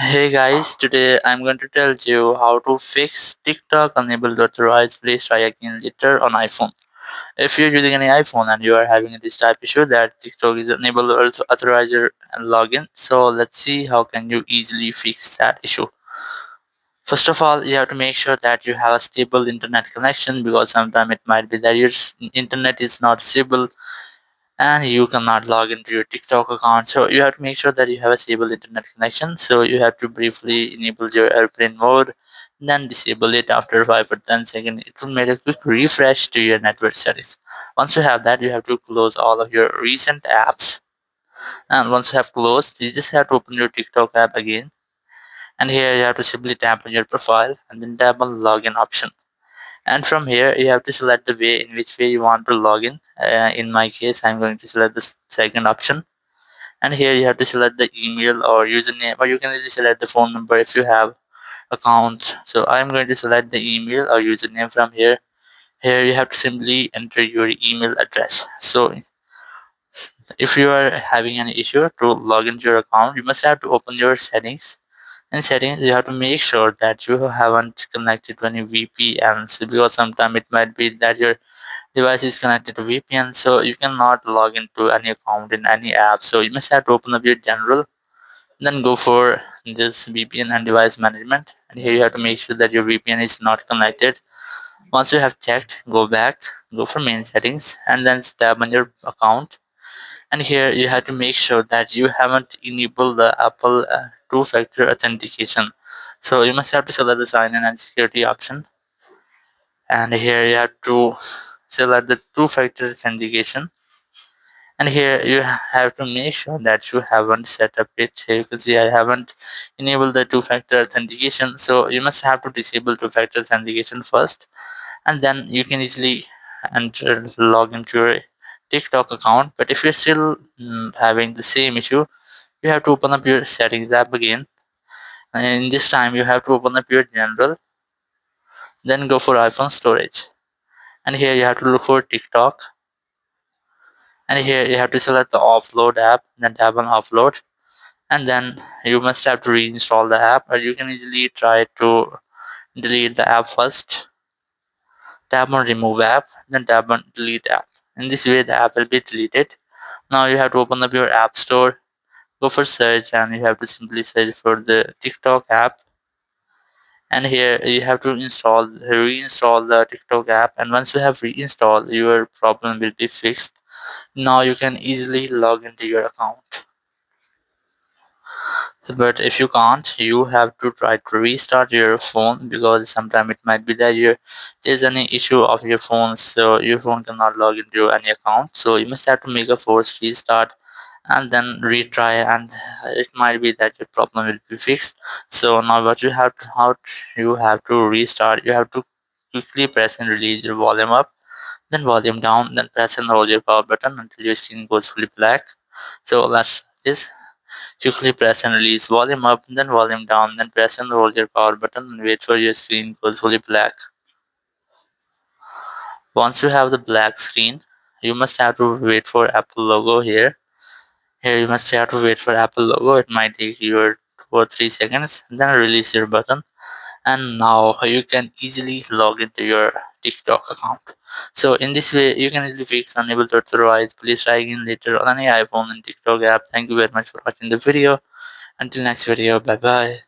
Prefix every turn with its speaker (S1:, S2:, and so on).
S1: Hey guys, today I'm going to tell you how to fix TikTok unable to authorize. Please try again later on iPhone. If you're using any iPhone and you are having this type issue that TikTok is unable to authorize your login, so let's see how can you easily fix that issue. First of all, you have to make sure that you have a stable internet connection because sometimes it might be that your internet is not stable and you cannot log into your TikTok account. So you have to make sure that you have a stable internet connection. So you have to briefly enable your airplane mode, then disable it after 5 or 10 seconds. It will make a quick refresh to your network settings. Once you have that, you have to close all of your recent apps. And once you have closed, you just have to open your TikTok app again. And here you have to simply tap on your profile and then tap on login option. And from here you have to select the way in which way you want to log in. In my case, I'm going to select the second option, and here you have to select the email or username, or you can really select the phone number if you have account. So I'm going to select the email or username. From here you have to simply enter your email address. So if you are having an issue to log into your account, you must have to open your settings. In settings, you have to make sure that you haven't connected to any VPNs, because sometimes it might be that your device is connected to VPN, so you cannot log into any account in any app. So you must have to open up your general, then go for this VPN and device management, and here you have to make sure that your VPN is not connected. Once you have checked, go back, go for main settings, and then tab on your account. And here you have to make sure that you haven't enabled the Apple two-factor authentication. So you must have to select the sign in and security option, and here you have to select the two-factor authentication. And here you have to make sure that you haven't set up it. Here you can see I haven't enabled the two-factor authentication, so you must have to disable two-factor authentication first, and then you can easily enter log into your TikTok account. But if you're still having the same issue, you have to open up your settings app again, and in this time you have to open up your general, then go for iPhone storage, and here you have to look for TikTok, and here you have to select the offload app, then tap on offload, and then you must have to reinstall the app, or you can easily try to delete the app first. Tap on remove app, then tap on delete app. In this way the app will be deleted. Now you have to open up your app store, go for search, and you have to simply search for the TikTok app, and here you have to reinstall the TikTok app, and once you have reinstalled, your problem will be fixed. Now you can easily log into your account. But if you can't, you have to try to restart your phone, because sometimes it might be that there's any issue of your phone, so your phone cannot log into any account. So you must have to make a forced restart and then retry, and it might be that your problem will be fixed. So now what you have to how you have to restart, you have to quickly press and release your volume up, then volume down, then press and hold your power button until your screen goes fully black. So let's this. Quickly press and release volume up, then volume down, then press and hold your power button and wait for your screen goes fully black. Once you have the black screen, you must have to wait for Apple logo here. Here you must have to wait for Apple logo. It might take you 2 or 3 seconds. Then release your button, and now you can easily log into your TikTok account. So in this way, you can easily fix unable to authorize. Please try again later on any iPhone and TikTok app. Thank you very much for watching the video. Until next video, bye bye.